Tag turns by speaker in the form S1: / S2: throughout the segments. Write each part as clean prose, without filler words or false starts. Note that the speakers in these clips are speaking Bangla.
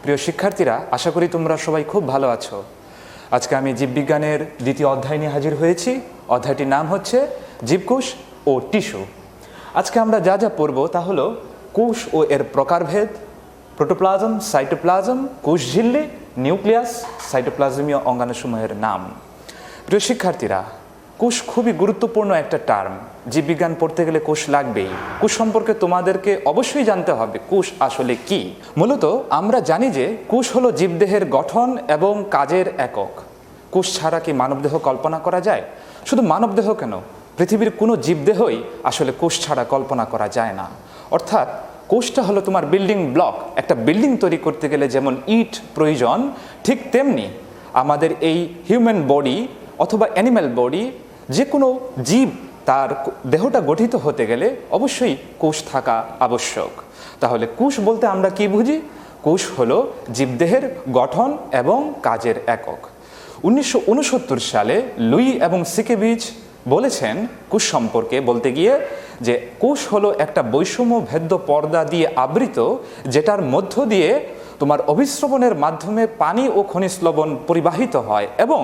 S1: প্রিয় শিক্ষার্থীরা, আশা করি তোমরা সবাই খুব ভালো আছো। আজকে আমি জীববিজ্ঞানের দ্বিতীয় অধ্যায় নিয়ে হাজির হয়েছি। অধ্যায়টির নাম হচ্ছে জীবকোষ ও টিস্যু। আজকে আমরা যা যা পড়ব তা হলো কোষ ও এর প্রকারভেদ, প্রোটোপ্লাজম, সাইটোপ্লাজম, কোষঝিল্লি, নিউক্লিয়াস, সাইটোপ্লাজমীয় অঙ্গাণুসমূহের নাম। প্রিয় শিক্ষার্থীরা, কোষ খুবই গুরুত্বপূর্ণ একটা টার্ম। জীববিজ্ঞান পড়তে গেলে কোষ লাগবেই। কোষ সম্পর্কে তোমাদেরকে অবশ্যই জানতে হবে কোষ আসলে কি। মূলত আমরা জানি যে কোষ হলো জীবদেহের গঠন এবং কাজের একক। কোষ ছাড়া কি মানবদেহ কল্পনা করা যায়? শুধু মানবদেহ কেন, পৃথিবীর কোনো জীবদেহই আসলে কোষ ছাড়া কল্পনা করা যায় না। অর্থাৎ কোষটা হলো তোমার বিল্ডিং ব্লক। একটা বিল্ডিং তৈরি করতে গেলে যেমন ইট প্রয়োজন, ঠিক তেমনি আমাদের এই হিউম্যান বডি অথবা অ্যানিম্যাল বডি, যে কোনো জীব তার দেহটা গঠিত হতে গেলে অবশ্যই কোষ থাকা আবশ্যক। তাহলে কোষ বলতে আমরা কি বুঝি? কোষ হলো জীবদেহের গঠন এবং কাজের একক। 1969 সালে লুই এবং সিকেভিচ বলেছেন কোষ সম্পর্কে বলতে গিয়ে যে কোষ হলো একটা বৈষম্য ভেদ্য পর্দা দিয়ে আবৃত, যেটার মধ্য দিয়ে তোমার অভিস্রবণের মাধ্যমে পানি ও খনিজ লবণ পরিবাহিত হয় এবং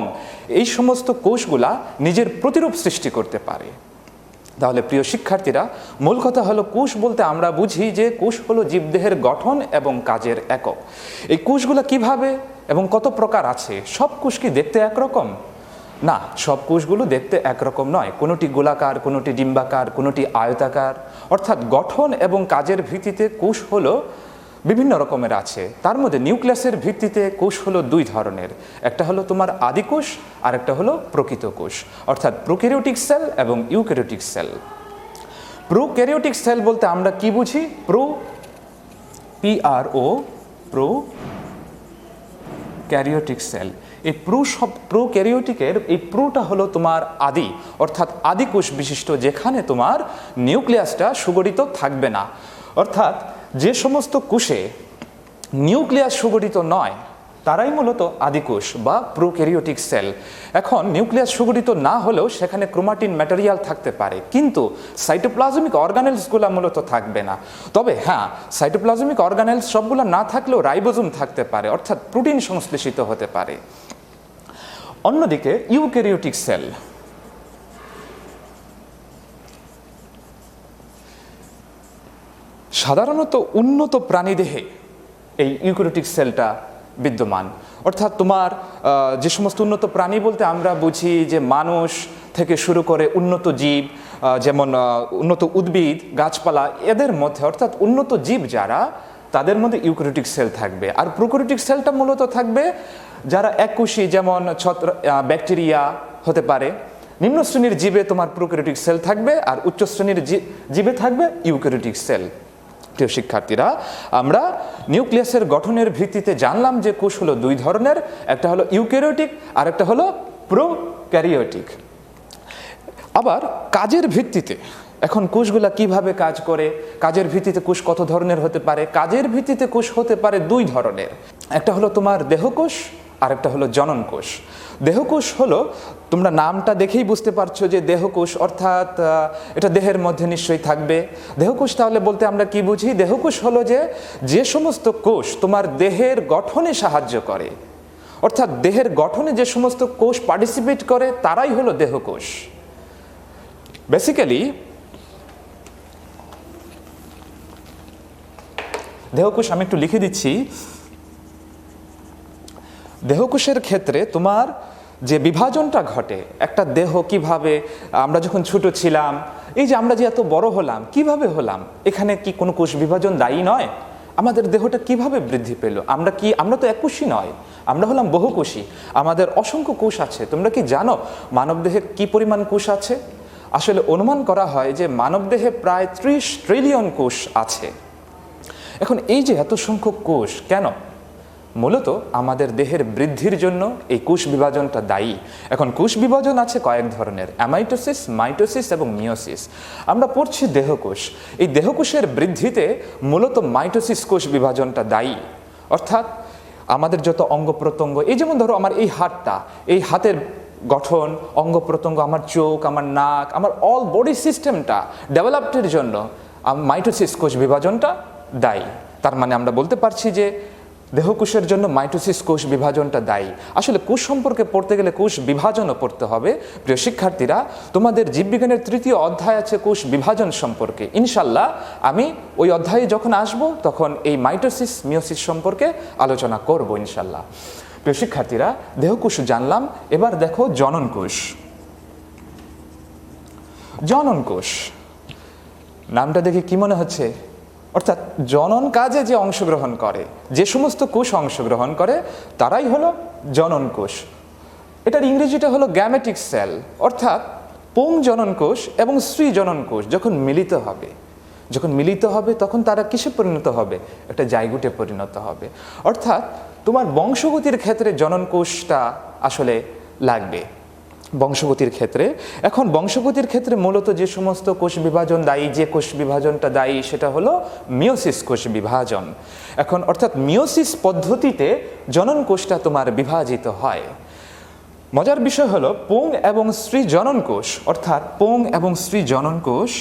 S1: এই সমস্ত কোষগুলা নিজের প্রতিরূপ সৃষ্টি করতে পারে। তাহলে প্রিয় শিক্ষার্থীরা, মূল কথা হলো কোষ বলতে আমরা বুঝি যে কোষ হলো জীবদেহের গঠন এবং কাজের একক। এই কোষগুলা কিভাবে এবং কত প্রকার আছে? সব কোষ কি দেখতে একরকম? না, সব কোষগুলো দেখতে একরকম নয়। কোনোটি গোলাকার, কোনোটি ডিম্বাকার, কোনোটি আয়তাকার। অর্থাৎ গঠন এবং কাজের ভিত্তিতে কোষ হলো বিভিন্ন রকমের আছে। তার মধ্যে নিউক্লিয়াসের ভিত্তিতে কোষ হলো দুই ধরনের। একটা হলো তোমার আদিকোষ আর একটা হলো প্রকৃত কোষ, অর্থাৎ প্রোক্যারিওটিক সেল এবং ইউক্যারিওটিক সেল। প্রোক্যারিওটিক সেল বলতে আমরা কি বুঝি? Prokaryotic sell. এই প্রোক্যারিওটিকের এই প্রোটা হলো তোমার আদি, অর্থাৎ আদিকোষ বিশিষ্ট, যেখানে তোমার নিউক্লিয়াসটা সুগঠিত থাকবে না। অর্থাৎ যে সমস্ত কোষে নিউক্লিয়াস সুগঠিত নয় তারাই মূলত আদিকোষ বা প্রোক্যারিওটিক সেল। এখন নিউক্লিয়াস সুগঠিত না হলেও সেখানে ক্রোমাটিন ম্যাটেরিয়াল থাকতে পারে, কিন্তু সাইটোপ্লাজমিক অর্গানেলসগুলো মূলত থাকবে না। তবে হ্যাঁ, সাইটোপ্লাজমিক অর্গানেলস সবগুলো না থাকলেও রাইবোজোম থাকতে পারে, অর্থাৎ প্রোটিন সংশ্লেষিত হতে পারে। অন্যদিকে ইউক্যারিওটিক সেল, সাধারণত উন্নত প্রাণীদেহে এই ইউক্যারিওটিক সেলটা বিদ্যমান। অর্থাৎ তোমার যে সমস্ত উন্নত প্রাণী বলতে আমরা বুঝি যে মানুষ থেকে শুরু করে উন্নত জীব, যেমন উন্নত উদ্ভিদ, গাছপালা, এদের মধ্যে অর্থাৎ উন্নত জীব যারা, তাদের মধ্যে ইউক্যারিওটিক সেল থাকবে। আর প্রোক্যারিওটিক সেলটা মূলত থাকবে যারা এককোষী, যেমন ব্যাকটেরিয়া হতে পারে। নিম্ন শ্রেণীর জীবে তোমার প্রোক্যারিওটিক সেল থাকবে আর উচ্চ শ্রেণীর জীবে থাকবে ইউক্যারিওটিক সেল। প্রিয় শিক্ষার্থীরা, আমরা নিউক্লিয়াসের গঠনের ভিত্তিতে জানলাম যে কোষ হলো দুই ধরনের, একটা হলো ইউক্যারিওটিক আর একটা হলো প্রোক্যারিওটিক। আবার কাজের ভিত্তিতে এখন কোষগুলা কিভাবে কাজ করে, কাজের ভিত্তিতে কোষ কত ধরনের হতে পারে? কাজের ভিত্তিতে কোষ হতে পারে দুই ধরনের। একটা হলো তোমার দেহকোষ আর একটা হলো জনন কোষ। দেহকোষ হলো, তোমরা নামটা দেখেই বুঝতে পারছো যে দেহকোষ, অর্থাৎ এটা দেহের মধ্যে নিশ্চয়ই থাকবে। দেহকোষ তাহলে বলতে আমরা কি বুঝি? দেহকোষ হলো যে সমস্ত কোষ তোমার দেহের গঠনে সাহায্য করে, অর্থাৎ দেহের গঠনে যে সমস্ত কোষ পার্টিসিপেট করে তারাই হলো দেহকোষ। বেসিক্যালি দেহকোষ আমি একটু লিখে দিচ্ছি। দেহকোষের ক্ষেত্রে তোমার যে বিভাজনটা ঘটে, একটা দেহ কিভাবে, আমরা যখন ছোট ছিলাম, এই যে আমরা যে এত বড় হলাম, কিভাবে হলাম? এখানে কি কোনো কোষ বিভাজন দায়ী নয়? আমাদের দেহটা কিভাবে বৃদ্ধি পেল? আমরা তো এককোষী নয়, আমরা হলাম বহুকোষী। আমাদের অসংখ্য কোষ আছে। তোমরা কি জানো মানবদেহে কি পরিমাণ কোষ আছে? আসলে অনুমান করা হয় যে মানবদেহে প্রায় 30 ট্রিলিয়ন কোষ আছে। এখন এই যে এত সংখ্যক কোষ কেন? মূলত আমাদের দেহের বৃদ্ধির জন্য এই কোষ বিভাজনটা দায়ী। এখন কোষ বিভাজন আছে কয়েক ধরনের: অ্যামাইটোসিস, মাইটোসিস এবং মিওসিস। আমরা পড়ছি দেহকোষ। এই দেহকোষের বৃদ্ধিতে মূলত মাইটোসিস কোষ বিভাজনটা দায়ী। অর্থাৎ আমাদের যত অঙ্গ প্রত্যঙ্গ, এই যেমন ধরো আমার এই হাতটা, এই হাতের গঠন, অঙ্গ প্রত্যঙ্গ, আমার চোখ, আমার নাক, আমার অল বডি সিস্টেমটা ডেভেলপমেন্টের জন্য মাইটোসিস কোষ বিভাজনটা দায়ী। তার মানে আমরা বলতে পারছি যে দেহকোষের জন্য মাইটোসিস কোষ বিভাজনটা দায়ী। আসলে কোষ সম্পর্কে পড়তে গেলে কোষ বিভাজনও পড়তে হবে। প্রিয় শিক্ষার্থীরা, তোমাদের জীববিজ্ঞানের ৩য় অধ্যায় আছে কোষ বিভাজন সম্পর্কে। ইনশাল্লাহ আমি ওই অধ্যায়ে যখন আসব তখন এই মাইটোসিস মিওসিস সম্পর্কে আলোচনা করব ইনশাল্লাহ। প্রিয় শিক্ষার্থীরা, দেহকোষ জানলাম, এবার দেখো জনন কোষ। জনন কোষ নামটা দেখে কি মনে হচ্ছে? অর্থাৎ জনন কাজে যে অংশগ্রহণ করে, যে সমস্ত কোষ অংশগ্রহণ করে তারাই হলো জনন কোষ। এটার ইংরেজিটা হলো গ্যামেটিক সেল। অর্থাৎ পুং জনন কোষ এবং স্ত্রী জনন কোষ যখন মিলিত হবে তখন তারা কিসে পরিণত হবে? একটা জাইগোটে পরিণত হবে। অর্থাৎ তোমার বংশগতির ক্ষেত্রে জনন কোষটা আসলে লাগবে বংশগতির ক্ষেত্রে। এখন বংশগতির ক্ষেত্রে মূলত যে সমস্ত কোষ বিভাজন দায়ী, যে কোষ বিভাজনটা দায়ী সেটা হলো মিওসিস কোষ বিভাজন। এখন অর্থাৎ মিওসিস পদ্ধতিতে জনন কোষটা তোমার বিভাজিত হয়। মজার বিষয় হলো পুং এবং স্ত্রী জনন কোষ, অর্থাৎ পুং এবং স্ত্রী জনন কোষ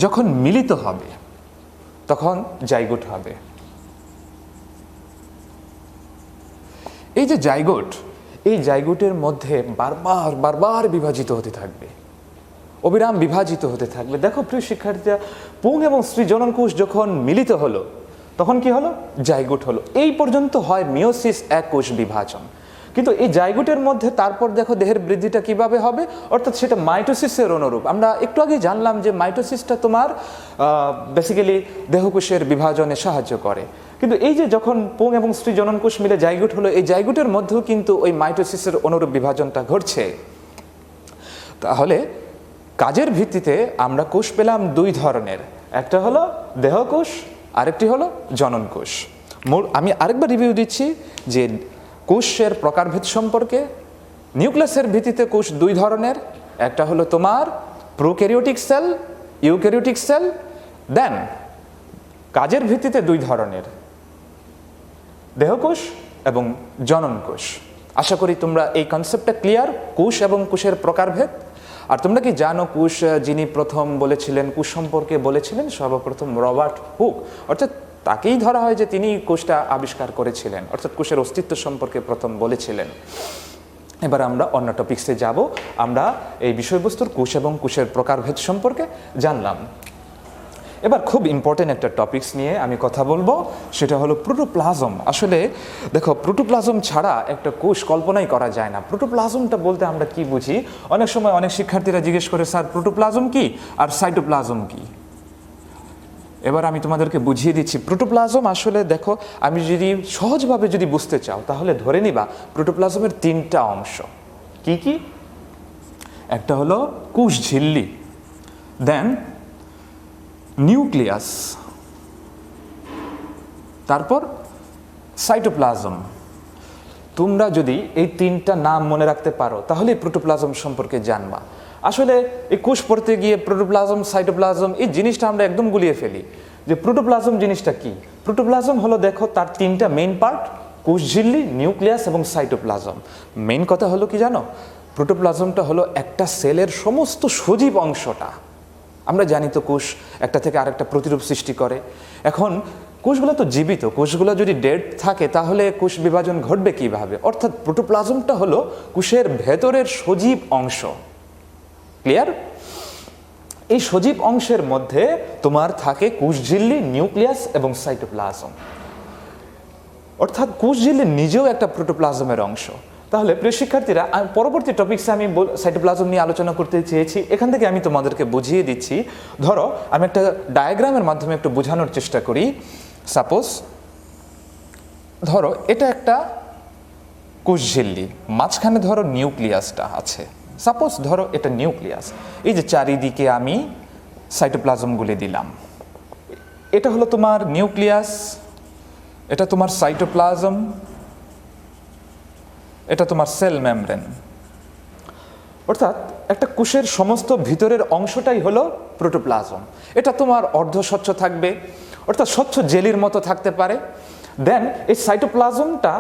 S1: যখন মিলিত হবে তখন জাইগোট হবে। এই যে জাইগোট, এই জাইগোটের মধ্যে বারবার বিভাজিত হতে থাকবে, অবিরাম বিভাজিত হতে থাকবে। দেখো প্রিয় শিক্ষার্থীরা, পুং এবং স্ত্রী জনন কোষ যখন মিলিত হলো তখন কি হলো? জাইগোট হলো। এই পর্যন্ত হয় মিওসিস এক কোষ বিভাজন। কিন্তু এই জাইগোটের মধ্যে তারপর দেখো দেহের বৃদ্ধিটা কিভাবে হবে, অর্থাৎ সেটা মাইটোসিসের অনুরূপ। আমরা একটু আগে জানলাম যে মাইটোসিসটা তোমার বেসিক্যালি দেহকোষের বিভাজনে সাহায্য করে। কিন্তু এই যে যখন পুং এবং স্ত্রী জনন কোষ মিলে জাইগোট হলো, এই জাইগোটের মধ্যেও কিন্তু ওই মাইটোসিসের অনুরূপ বিভাজনটা ঘটছে। তাহলে কাজের ভিত্তিতে আমরা কোষ পেলাম দুই ধরনের, একটা হলো দেহকোষ, আরেকটি হলো জনন কোষ। আমি আরেকবার রিভিউ দিচ্ছি যে কোষের প্রকারভেদ সম্পর্কে। নিউক্লিয়াসের ভিত্তিতে কোষ দুই ধরনের, একটা হলো তোমার প্রোক্যারিওটিক সেল, ইউক্যারিওটিক সেল। দেন কাজের ভিত্তিতে দুই ধরনের, দেহকোষ এবং জনন কোষ। আশা করি তোমরা এই কনসেপ্টটা ক্লিয়ার, কোষ এবং কোষের প্রকারভেদ। আর তোমরা কি জানো কোষ যিনি প্রথম বলেছিলেন, কোষ সম্পর্কে বলেছিলেন সর্বপ্রথম রবার্ট হুক। অর্থাৎ তাকেই ধরা হয় যে তিনি কোষটা আবিষ্কার করেছিলেন, অর্থাৎ কোষের অস্তিত্ব সম্পর্কে প্রথম বলেছিলেন। এবার আমরা অন্য টপিক্সে যাব। আমরা এই বিষয়বস্তুর কোষ এবং কোষের প্রকারভেদ সম্পর্কে জানলাম। এবার খুব ইম্পর্টেন্ট একটা টপিকস নিয়ে আমি কথা বলবো, সেটা হলো প্রোটোপ্লাজম। আসলে দেখো, প্রোটোপ্লাজম ছাড়া একটা কোষ কল্পনাই করা যায় না। প্রোটোপ্লাজমটা বলতে আমরা কি বুঝি? অনেক সময় অনেক শিক্ষার্থীরা জিজ্ঞেস করে, স্যার প্রোটোপ্লাজম কি আর সাইটোপ্লাজম কি? এবার আমি তোমাদেরকে বুঝিয়ে দিচ্ছি। প্রোটোপ্লাজম আসলে দেখো, আমি যদি সহজভাবে যদি বুঝতে চাও তাহলে ধরে নিবা প্রোটোপ্লাজমের তিনটা অংশ। কি কি? একটা হলো কোষ ঝিল্লি, দেন নিউক্লিয়াস, তারপর সাইটোপ্লাজম। তোমরা যদি এই তিনটা নাম মনে রাখতে পারো তাহলে প্রোটোপ্লাজম সম্পর্কে জানবা। আসলে এই কোষ পড়তে গিয়ে প্রোটোপ্লাজম, সাইটোপ্লাজম এই জিনিসটা আমরা একদম গুলিয়ে ফেলি যে প্রোটোপ্লাজম জিনিসটা কি। প্রোটোপ্লাজম হলো দেখো তার তিনটা মেইন পার্ট, কোষ ঝিল্লি, নিউক্লিয়াস এবং সাইটোপ্লাজম। মেইন কথা হলো কি জানো? প্রোটোপ্লাজমটা হলো একটা সেলের সমস্ত সজীব অংশটা। আমরা জানি তো কোষ একটা থেকে আরেকটা প্রতিরূপ সৃষ্টি করে। এখন কোষগুলো তো জীবিত, কোষগুলো যদি ডেড থাকে তাহলে কোষ বিভাজন ঘটবে কিভাবে? অর্থাৎ প্রোটোপ্লাজমটা হলো কোষের ভেতরের সজীব অংশ। ক্লিয়ার? এই সজীব অংশের মধ্যে তোমার থাকে কোষ ঝিল্লি, নিউক্লিয়াস এবং সাইটোপ্লাজম। অর্থাৎ কোষ ঝিল্লি নিজেও একটা প্রোটোপ্লাজমের অংশ। তাহলে প্রিয় শিক্ষার্থীরা, পরবর্তী টপিকসে আমি সাইটোপ্লাজম নিয়ে আলোচনা করতে চেয়েছি। এখান থেকে আমি তোমাদেরকে বুঝিয়ে দিচ্ছি। ধরো আমি একটা ডায়াগ্রামের মাধ্যমে একটু বোঝানোর চেষ্টা করি। সাপোজ ধরো এটা একটা কোষ ঝিল্লি, মাঝখানে ধরো নিউক্লিয়াসটা আছে। সাপোজ ধরো এটা নিউক্লিয়াস, এই যে চারিদিকে আমি সাইটোপ্লাজমগুলি দিলাম। এটা হলো তোমার নিউক্লিয়াস, এটা তোমার সাইটোপ্লাজম, এটা তোমার সেল মেমব্রেন। অর্থাৎ একটা কোষের সমস্ত ভিতরের অংশটাই হলো প্রোটোপ্লাজম। এটা তোমার অর্ধস্বচ্ছ থাকবে, অর্থাৎ স্বচ্ছ জেলির মতো থাকতে পারে। দেন এই সাইটোপ্লাজমটা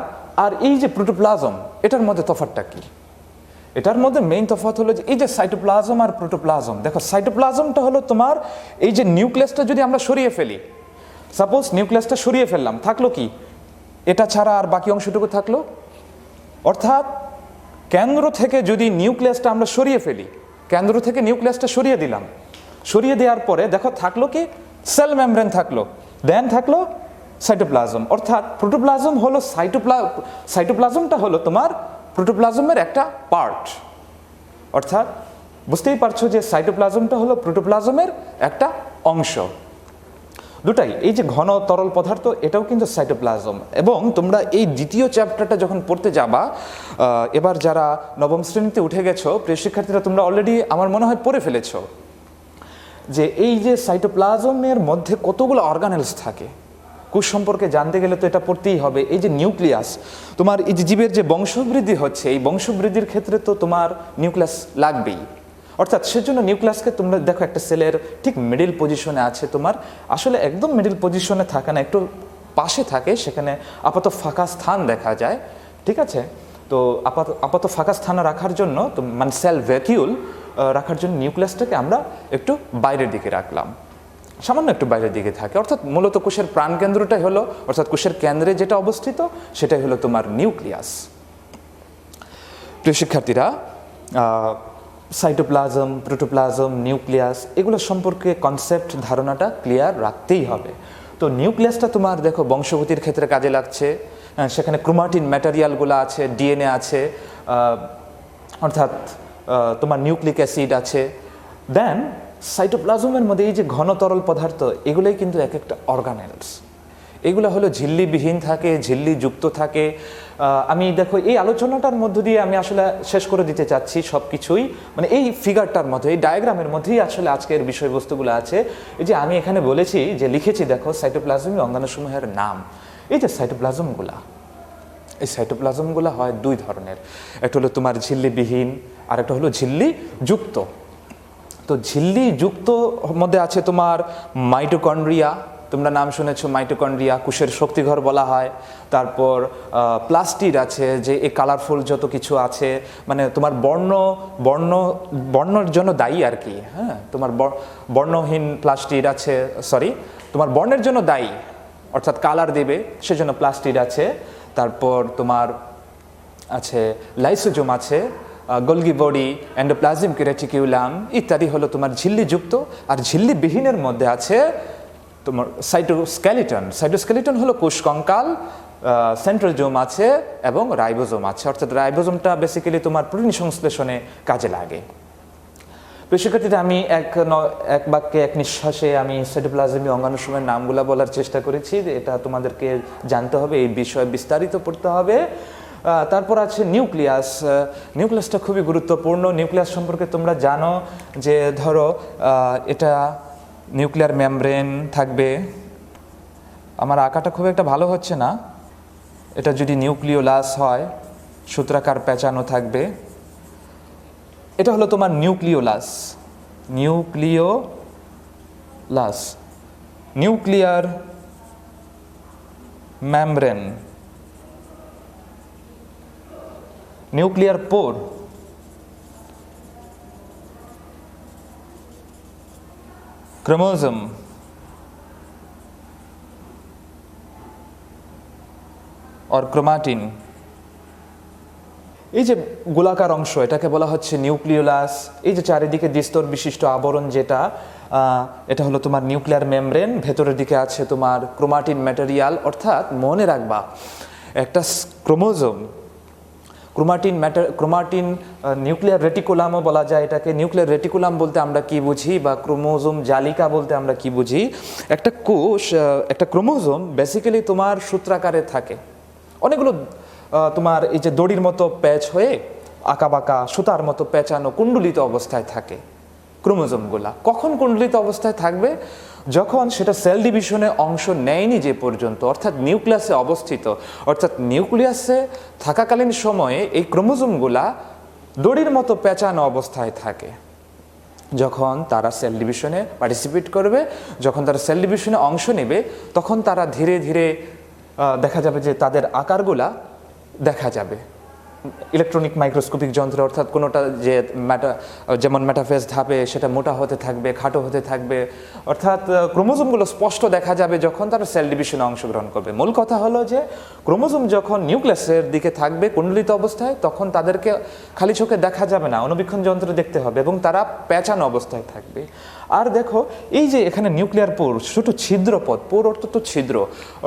S1: আর এই যে প্রোটোপ্লাজম, এটার মধ্যে তফাৎটা কি? এটার মধ্যে মেইন তফাৎ হলো যে এই যে সাইটোপ্লাজম আর প্রোটোপ্লাজম, দেখো সাইটোপ্লাজমটা হলো তোমার এই যে নিউক্লিয়াসটা যদি আমরা সরিয়ে ফেলি, সাপোজ নিউক্লিয়াসটা সরিয়ে ফেললাম, থাকলো কি এটা ছাড়া আর বাকি অংশটুকু থাকলো, অর্থাৎ কেন্দ্র থেকে যদি নিউক্লিয়াসটা আমরা সরিয়ে ফেলি, কেন্দ্র থেকে নিউক্লিয়াসটা সরিয়ে দিলাম, সরিয়ে দেওয়ার পরে দেখো থাকলো কি সেল মেমব্রেন থাকলো, দেন থাকলো সাইটোপ্লাজম, অর্থাৎ প্রোটোপ্লাজম হলো সাইটোপ্লাজমটা হলো তোমার প্রোটোপ্লাজমের একটা পার্ট, অর্থাৎ বুঝতেই পারছো যে সাইটোপ্লাজমটা হলো প্রোটোপ্লাজমের একটা অংশ। দুটাই, এই যে ঘন তরল পদার্থ এটাও কিন্তু সাইটোপ্লাজম। এবং তোমরা এই দ্বিতীয় চ্যাপ্টারটা যখন পড়তে যাবা, এবার যারা নবম শ্রেণীতে উঠে গেছো প্রিয় শিক্ষার্থীরা, তোমরা অলরেডি আমার মনে হয় পড়ে ফেলেছো যে এই যে সাইটোপ্লাজমের মধ্যে কতগুলো অর্গানেলস থাকে। কোষ সম্পর্কে জানতে গেলে তো এটা পড়তেই হবে। এই যে নিউক্লিয়াস, তোমার এই যে জীবের যে বংশবৃদ্ধি হচ্ছে, এই বংশবৃদ্ধির ক্ষেত্রে তো তোমার নিউক্লিয়াস লাগবেই, অর্থাৎ সেজন্য নিউক্লিয়াসকে তোমরা দেখো একটা সেলের ঠিক মিডিল পজিশনে আছে, তোমার আসলে একদম মিডিল পজিশনে থাকে না, একটু পাশে থাকে, সেখানে আপাতত ফাঁকা স্থান দেখা যায়, ঠিক আছে। তো আপাতত ফাঁকা স্থান রাখার জন্য মানে সেল ভ্যাকিউল রাখার জন্য নিউক্লিয়াসটাকে আমরা একটু বাইরের দিকে রাখলাম, সামান্য একটু বাইরের দিকে থাকে, অর্থাৎ মূলত কোষের প্রাণকেন্দ্রটাই হলো, অর্থাৎ কোষের কেন্দ্রে যেটা অবস্থিত সেটাই হলো তোমার নিউক্লিয়াস। প্রিয় শিক্ষার্থীরা, সাইটোপ্লাজম, প্রোটোপ্লাজম, নিউক্লিয়াস এগুলো সম্পর্কে কনসেপ্ট ধারণাটা ক্লিয়ার রাখতেই হবে। তো নিউক্লিয়াসটা তোমার দেখো বংশগতির ক্ষেত্রে কাজে লাগছে, সেখানে ক্রোমাটিন ম্যাটেরিয়ালগুলো আছে, ডিএনএ আছে, অর্থাৎ তোমার নিউক্লিক অ্যাসিড আছে। দেন সাইটোপ্লাজমের মধ্যে এই যে ঘন তরল পদার্থ এগুলোই কিন্তু এক একটা অর্গানেলস, এগুলো হলো ঝিল্লিবিহীন থাকে, ঝিল্লি যুক্ত থাকে। আমি দেখো এই আলোচনাটার মধ্য দিয়ে আমি আসলে শেষ করে দিতে চাচ্ছি সব কিছুই, মানে এই ফিগারটার মধ্যে, এই ডায়াগ্রামের মধ্যেই আসলে আজকের বিষয়বস্তুগুলো আছে। এই যে আমি এখানে বলেছি যে লিখেছি দেখো সাইটোপ্লাজমিক অঙ্গাণুসমূহের নাম, এই যে সাইটোপ্লাজমগুলা, এই সাইটোপ্লাজমগুলো হয় দুই ধরনের, একটা হলো তোমার ঝিল্লিবিহীন আর একটা হলো ঝিল্লি যুক্ত। তো ঝিল্লি যুক্ত মধ্যে আছে তোমার মাইটোকন্ড্রিয়া, তোমরা নাম শুনেছো মাইটোকন্ড্রিয়া, কোষের শক্তিঘর বলা হয়। তারপর প্লাস্টিড আছে, যে এই কালারফুল যত কিছু আছে, মানে তোমার বর্ণর জন্য দায়ী আর কি, হ্যাঁ, তোমার বর্ণহীন প্লাস্টিড আছে, সরি তোমার বর্ণের জন্য দায়ী, অর্থাৎ কালার দেবে সেজন্য প্লাস্টিড আছে। তারপর তোমার আছে লাইসোজোম আছে, গোলগি বডি, এন্ডোপ্লাজমিক রেটিকিউলাম ইত্যাদি হলো তোমার ঝিল্লিযুক্ত। আর ঝিল্লিবিহীনের মধ্যে আছে তোমার সাইটোস্কেলিটন। সাইটোস্কেলিটন হলো কোষ কঙ্কাল, সেন্ট্রোজোম আছে এবং রাইবোজোম আছে, অর্থাৎ রাইবোজোমটা বেসিক্যালি তোমার প্রোটিন সংশ্লেষণে কাজে লাগে। শিক্ষার্থীরা, আমি এক বাক্যে এক নিঃশ্বাসে আমি সাইটোপ্লাজমিক অঙ্গাণুসমূহের নামগুলো বলার চেষ্টা করেছি, এটা তোমাদেরকে জানতে হবে, এই বিষয়ে বিস্তারিত পড়তে হবে। তারপর আছে নিউক্লিয়াস। নিউক্লিয়াসটা খুবই গুরুত্বপূর্ণ। নিউক্লিয়াস সম্পর্কে তোমরা জানো যে ধরো এটা নিউক্লিয়ার মেমব্রেন থাকবে, আমার আঁকাটা খুব একটা ভালো হচ্ছে না, এটা যদি নিউক্লিওলাস হয় সূত্রাকার পেঁচানো থাকবে, এটা হলো তোমার নিউক্লিওলাস। নিউক্লিয়ার মেমব্রেন, নিউক্লিয়ার পোর, ক্রোমোজোম, আর ক্রোমাটিন। এই যে গোলাকার অংশ এটাকে বলা হচ্ছে নিউক্লিওলাস। এই যে চারিদিকে দ্বিস্তর বিশিষ্ট আবরণ যেটা, এটা হলো তোমার নিউক্লিয়ার মেমব্রেন। ভেতরের দিকে আছে তোমার ক্রোমাটিন ম্যাটেরিয়াল, অর্থাৎ মনে রাখবা একটা ক্রোমোজোম, ক্রোমাটিন নিউক্লিয়ার রেটিকুলামও বলা যায় এটাকে। নিউক্লিয়ার রেটিকুলাম বলতে আমরা কি বুঝি, বা ক্রোমোজোম জালিকা বলতে আমরা কি বুঝি? একটা কোষ, একটা ক্রোমোজোম বেসিক্যালি তোমার সূত্রাকারে থাকে, অনেকগুলো তোমার এই যে দড়ির মতো প্যাচ হয়ে আঁকা বাঁকা সুতার মতো পেঁচানো কুণ্ডলিত অবস্থায় থাকে ক্রোমোজোমগুলা। কখন কুণ্ডলিত অবস্থায় থাকবে? যখন সেটা সেল ডিভিশনে অংশ নেয়নি যে পর্যন্ত, অর্থাৎ নিউক্লিয়াসে অবস্থিত। অর্থাৎ নিউক্লিয়াসে থাকাকালীন সময়ে এই ক্রোমোজোমগুলা দড়ির মতো পেঁচানো অবস্থায় থাকে। যখন তারা সেল ডিভিশনে পার্টিসিপেট করবে, যখন তারা সেল ডিভিশনে অংশ নেবে, তখন তারা ধীরে ধীরে দেখা যাবে যে তাদের আকারগুলা দেখা যাবে। ইলেকট্রনিক মাইক্রোস্কোপিক যন্ত্র, অর্থাৎ কোনোটা যে যেমন মেটাফেজ ধাপে সেটা মোটা হতে থাকবে, খাটো হতে থাকবে, অর্থাৎ ক্রোমোজোমগুলো স্পষ্ট দেখা যাবে যখন তারা সেল ডিভিশনে অংশগ্রহণ করবে। মূল কথা হলো যে ক্রোমোজোম যখন নিউক্লিয়াসের দিকে থাকবে কুণ্ডলিত অবস্থায়, তখন তাদেরকে খালি চোখে দেখা যাবে না, অনুবীক্ষণ যন্ত্র দেখতে হবে এবং তারা পেঁচানো অবস্থায় থাকবে। আর দেখো এই যে এখানে নিউক্লিয়ার পোর, ছোট ছিদ্রপথ, পোর অর্থ তো ছিদ্র,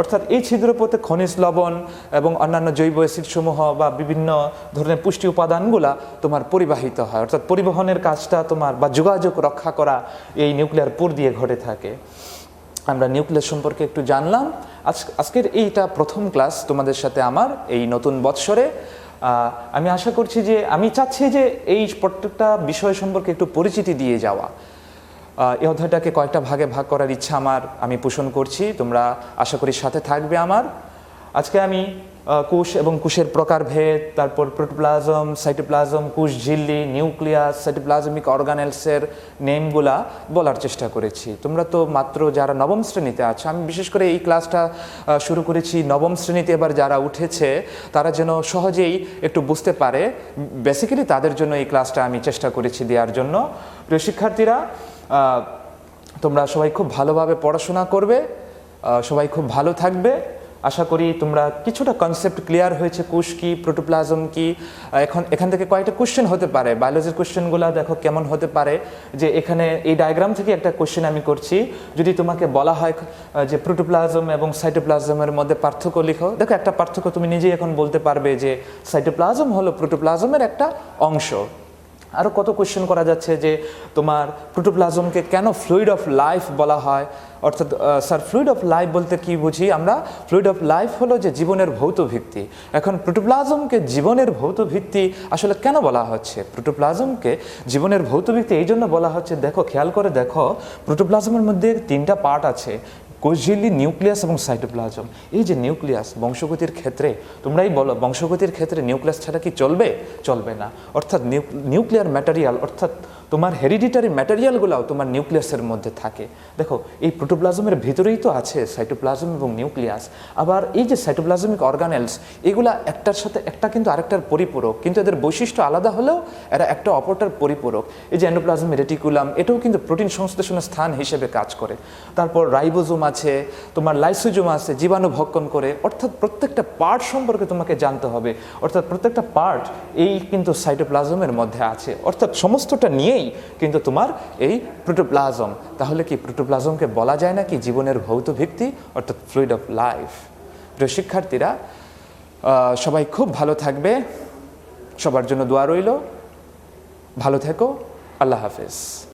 S1: অর্থাৎ এই ছিদ্রপথে খনিজ লবণ এবং অন্যান্য জৈব অ্যাসিড সমূহ বা বিভিন্ন ধরনের পুষ্টি উপাদানগুলা তোমার পরিবাহিত হয়, অর্থাৎ পরিবহনের কাজটা তোমার বা যোগাযোগ রক্ষা করা এই নিউক্লিয়ার পোর দিয়ে ঘটে থাকে। আমরা নিউক্লিয়াস সম্পর্কে একটু জানলাম। আজকের এইটা প্রথম ক্লাস তোমাদের সাথে আমার এই নতুন বৎসরে। আমি আশা করছি যে আমি চাচ্ছি যে এই প্রত্যেকটা বিষয় সম্পর্কে একটু পরিচিতি দিয়ে যাওয়া। এই অধ্যায়টাকে কয়েকটা ভাগে ভাগ করার ইচ্ছা আমি পোষণ করছি। তোমরা আশা করি সাথে থাকবে আমার। আজকে আমি কোষ এবং কোষের প্রকারভেদ, তারপর প্রোটোপ্লাজম, সাইটোপ্লাজম, কোষ ঝিল্লি, নিউক্লিয়াস, সাইটোপ্লাজমিক অর্গানেলসের নেমগুলা বলার চেষ্টা করেছি। তোমরা তো মাত্র যারা নবম শ্রেণীতে আছো, আমি বিশেষ করে এই ক্লাসটা শুরু করেছি নবম শ্রেণীতে এবার যারা উঠেছে তারা যেন সহজেই একটু বুঝতে পারে। বেসিক্যালি তাদের জন্য এই ক্লাসটা আমি চেষ্টা করেছি দেওয়ার জন্য। প্রিয় শিক্ষার্থীরা, তোমরা সবাই খুব ভালোভাবে পড়াশোনা করবে, সবাই খুব ভালো থাকবে। আশা করি তোমরা কিছুটা কনসেপ্ট ক্লিয়ার হয়েছে, কোষ কি, প্রোটোপ্লাজম কি। এখান থেকে কয়েকটা কোশ্চেন হতে পারে, বায়োলজির কোশ্চেনগুলো দেখো কেমন হতে পারে। যে এখানে এই ডায়াগ্রাম থেকে একটা কোশ্চেন আমি করছি, যদি তোমাকে বলা হয় যে প্রোটোপ্লাজম এবং সাইটোপ্লাজমের মধ্যে পার্থক্য লিখো, দেখো একটা পার্থক্য তুমি নিজেই এখন বলতে পারবে যে সাইটোপ্লাজম হলো প্রোটোপ্লাজমের একটা অংশ। আরও কত কোয়েশ্চেন করা যাচ্ছে যে তোমার প্রোটোপ্লাজমকে কেন ফ্লুইড অফ লাইফ বলা হয়, অর্থাৎ স্যার ফ্লুইড অফ লাইফ বলতে কি বুঝি আমরা? ফ্লুইড অফ লাইফ হলো যে জীবনের ভৌত ভিত্তি। এখন প্রোটোপ্লাজমকে জীবনের ভৌত ভিত্তি আসলে কেন বলা হচ্ছে? প্রোটোপ্লাজমকে জীবনের ভৌত ভিত্তি এই জন্য বলা হচ্ছে, দেখো খেয়াল করে দেখো, প্রোটোপ্লাজমের মধ্যে তিনটা পার্ট আছে, কোষঝিল্লি, নিউক্লিয়াস এবং সাইটোপ্লাজম। এই যে নিউক্লিয়াস, বংশগতির ক্ষেত্রে তোমরাই বলো, বংশগতির ক্ষেত্রে নিউক্লিয়াস ছাড়া কি চলবে? চলবে না। অর্থাৎ নিউক্লিয়ার ম্যাটেরিয়াল, অর্থাৎ তোমার হেরিডিটারি ম্যাটেরিয়ালগুলোও তোমার নিউক্লিয়াসের মধ্যে থাকে। দেখো এই প্রোটোপ্লাজমের ভিতরেই তো আছে সাইটোপ্লাজম এবং নিউক্লিয়াস। আবার এই যে সাইটোপ্লাজমিক অর্গানেলস, এগুলা একটার সাথে একটা কিন্তু আরেকটার পরিপূরক, কিন্তু এদের বৈশিষ্ট্য আলাদা হলেও এরা একটা অপরটার পরিপূরক। এই যে এন্ডোপ্লাজমিক রেটিকুলাম, এটাও কিন্তু প্রোটিন সংশ্লেষণের স্থান হিসেবে কাজ করে। তারপর রাইবোজোম আছে, তোমার লাইসোজোম আছে, জীবাণু ভক্ষণ করে। অর্থাৎ প্রত্যেকটা পার্ট সম্পর্কে তোমাকে জানতে হবে, অর্থাৎ প্রত্যেকটা পার্ট এই কিন্তু সাইটোপ্লাজমের মধ্যে আছে, অর্থাৎ সমস্তটা নিয়েই কিন্তু তোমার এই প্রোটোপ্লাজম। তাহলে কি প্রোটোপ্লাজমকে বলা যায় না কি জীবনের ভৌত ভিত্তি, অর্থাৎ ফ্লুইড অফ লাইফ? প্রিয় শিক্ষার্থীরা, সবাই খুব ভালো থাকবে, সবার জন্য দোয়া রইল। ভালো থেকো, আল্লাহ হাফেজ।